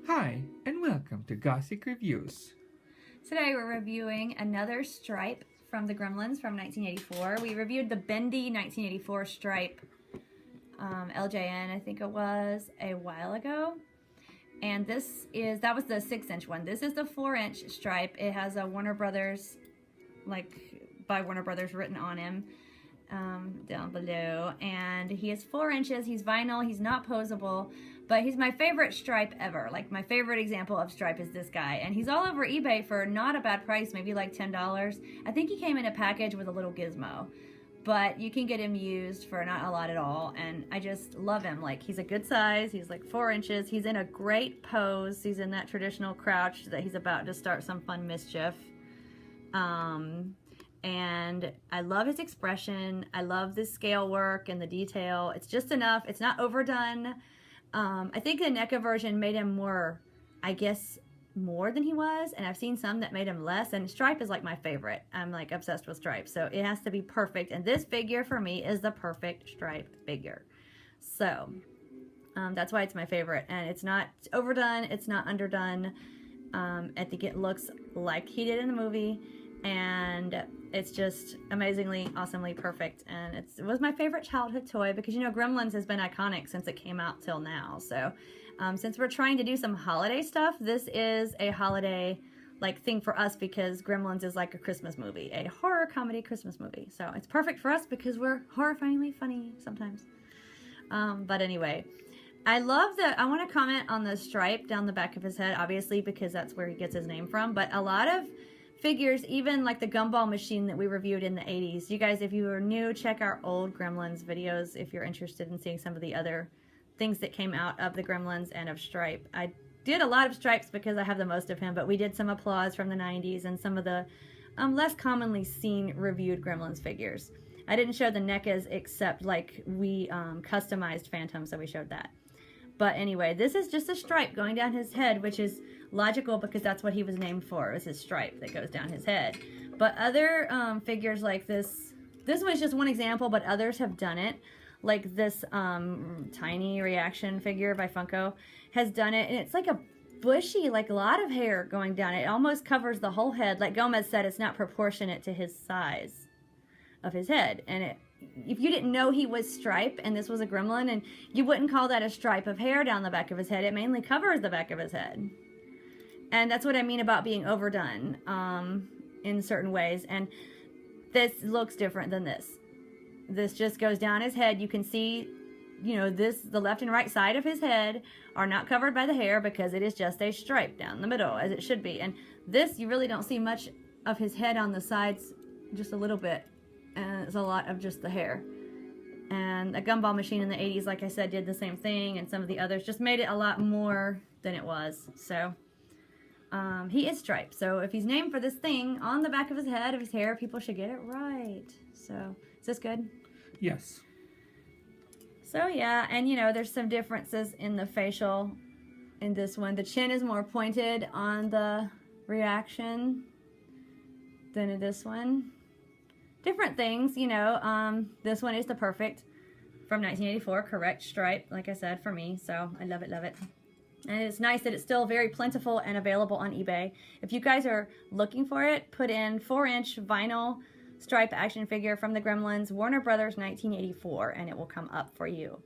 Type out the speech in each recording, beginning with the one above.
Hi, and welcome to Gothic Reviews. Today we're reviewing another stripe from the Gremlins from 1984. We reviewed the bendy 1984 stripe, LJN I think it was, a while ago. And that was the 6-inch one. This is the 4-inch stripe. It has a Warner Brothers, by Warner Brothers written on him down below. And he is 4 inches. He's vinyl. He's not posable. But he's my favorite stripe ever. Like, my favorite example of stripe is this guy. And he's all over eBay for not a bad price, maybe like $10. I think he came in a package with a little gizmo. But you can get him used for not a lot at all. And I just love him. Like, he's a good size. He's like 4 inches. He's in a great pose. He's in that traditional crouch that he's about to start some fun mischief. And I love his expression. I love the scale work and the detail. It's just enough. It's not overdone. I think the NECA version made him more, I guess, more than he was, and I've seen some that made him less, and stripe is like my favorite. I'm like obsessed with stripe, so it has to be perfect, and this figure for me is the perfect stripe figure. So that's why it's my favorite, and it's not overdone, it's not underdone. I think it looks like he did in the movie, and it's just amazingly, awesomely perfect. And it was my favorite childhood toy because, you know, Gremlins has been iconic since it came out till now. So since we're trying to do some holiday stuff, this is a holiday thing for us because Gremlins is like a Christmas movie, a horror comedy Christmas movie. So it's perfect for us because we're horrifyingly funny sometimes. But anyway, I want to comment on the stripe down the back of his head, obviously, because that's where he gets his name from. But a lot of figures, even like the gumball machine that we reviewed in the 80s. You guys, if you are new, check our old Gremlins videos if you're interested in seeing some of the other things that came out of the Gremlins and of Stripe. I did a lot of Stripes because I have the most of him, but we did some Applause from the 90s and some of the less commonly seen reviewed Gremlins figures. I didn't show the NECAs except like we customized Phantom, so we showed that. But anyway, this is just a stripe going down his head, which is logical because that's what he was named for, is his stripe that goes down his head. But other figures like this was just one example, but others have done it. Like this tiny reaction figure by Funko has done it, and it's like a bushy, like a lot of hair going down it. It almost covers the whole head. Like Gomez said, it's not proportionate to his size of his head. And if you didn't know he was stripe and this was a gremlin, and you wouldn't call that a stripe of hair down the back of his head. It mainly covers the back of his head. And that's what I mean about being overdone in certain ways. And this looks different than this. This just goes down his head. You can see, you know, the left and right side of his head are not covered by the hair because it is just a stripe down the middle, as it should be. And this, you really don't see much of his head on the sides, just a little bit. And it's a lot of just the hair. And a gumball machine in the 80s, like I said, did the same thing, and some of the others just made it a lot more than it was. So he is striped. So if he's named for this thing on the back of his head, of his hair, people should get it right. So is this good? Yes. So yeah, and you know, there's some differences in the facial in this one. The chin is more pointed on the reaction than in this one. Different things, you know. This one is the perfect from 1984, correct stripe, like I said, for me. So I love it, love it. And it's nice that it's still very plentiful and available on eBay. If you guys are looking for it, put in 4-inch vinyl stripe action figure from the Gremlins, Warner Brothers 1984, and it will come up for you.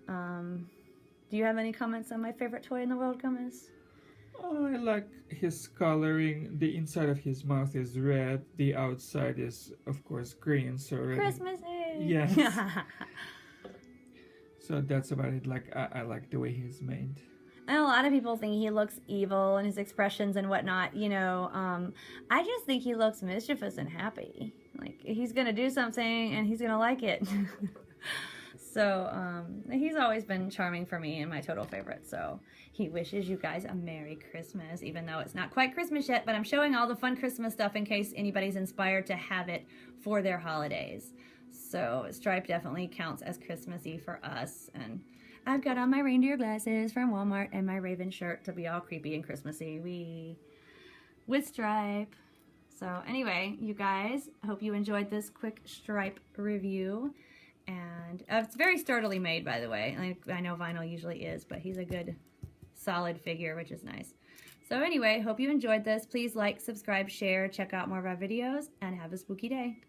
Do you have any comments on my favorite toy in the world, Gomez? Oh, I like his coloring. The inside of his mouth is red. The outside is, of course, green. So red. Christmassy! Yes. So that's about it. Like, I like the way he's made. And a lot of people think he looks evil and his expressions and whatnot, you know. I just think he looks mischievous and happy. Like, he's going to do something and he's going to like it. So, he's always been charming for me and my total favorite. So, he wishes you guys a Merry Christmas, even though it's not quite Christmas yet. But I'm showing all the fun Christmas stuff in case anybody's inspired to have it for their holidays. So, stripe definitely counts as Christmassy for us. And I've got on my reindeer glasses from Walmart and my Raven shirt to be all creepy and Christmassy. With stripe. So anyway, you guys, I hope you enjoyed this quick stripe review. And it's very sturdily made, by the way. I know vinyl usually is, but he's a good solid figure, which is nice. So anyway, hope you enjoyed this. Please like, subscribe, share, check out more of our videos, and have a spooky day.